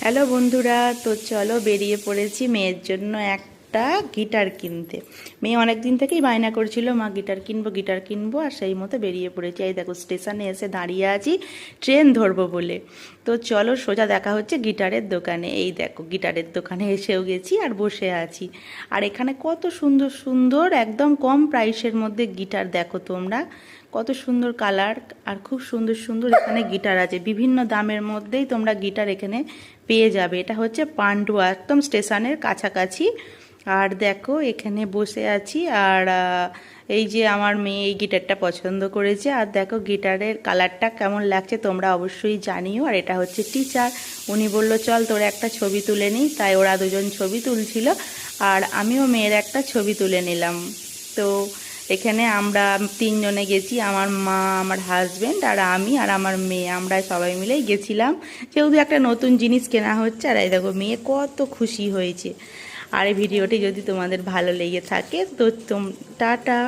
Hello বন্ধুরা, তো চলো বেরিয়ে পড়েছি মেয়ের জন্য একটা গিটার কিনতে। মেয়ে অনেক দিন থেকেই বায়না করছিল, মা গিটার কিনবো গিটার কিনবো, আর সেই মতো বেরিয়ে পড়েছি। এই দেখো স্টেশনে এসে দাঁড়িয়ে আছি ট্রেন ধরবো বলে। তো চলো সোজা দেখা হচ্ছে গিটারের দোকানে। এই দেখো গিটারের দোকানে এসেও গেছি আর বসে আছি। আর এখানে কত সুন্দর সুন্দর একদম কম প্রাইসের মধ্যে গিটার দেখো তোমরা, কত সুন্দর কালার আর খুব সুন্দর সুন্দর এখানে গিটার আছে। বিভিন্ন দামের মধ্যেই তোমরা গিটার এখানে পেয়ে যাবে। এটা হচ্ছে পান্ডুয়া, একদম স্টেশনের কাছাকাছি। আর দেখো এখানে বসে আছি আর এই যে আমার মেয়ে এই গিটারটা পছন্দ করেছে। আর দেখো গিটারের কালারটা কেমন লাগছে তোমরা অবশ্যই জানিও। আর এটা হচ্ছে টিচার, উনি বলল চল তোর একটা ছবি তুলে নিই, তাই ওরা দুজন ছবি তুলছিল আর আমিও মেয়ের একটা ছবি তুলে নিলাম। তো এখানে আমরা তিনজনে গেছি, আমার মা, আমার হাজব্যান্ড আর আমি আর আমার মেয়ে, আমরা সবাই মিলেই গেছিলাম। যেহেতু একটা নতুন জিনিস কেনা হচ্ছে। আর এই দেখো মেয়ে কত খুশি হয়েছে। আর এই ভিডিওটি যদি তোমাদের ভালো লেগে থাকে তো টাটা।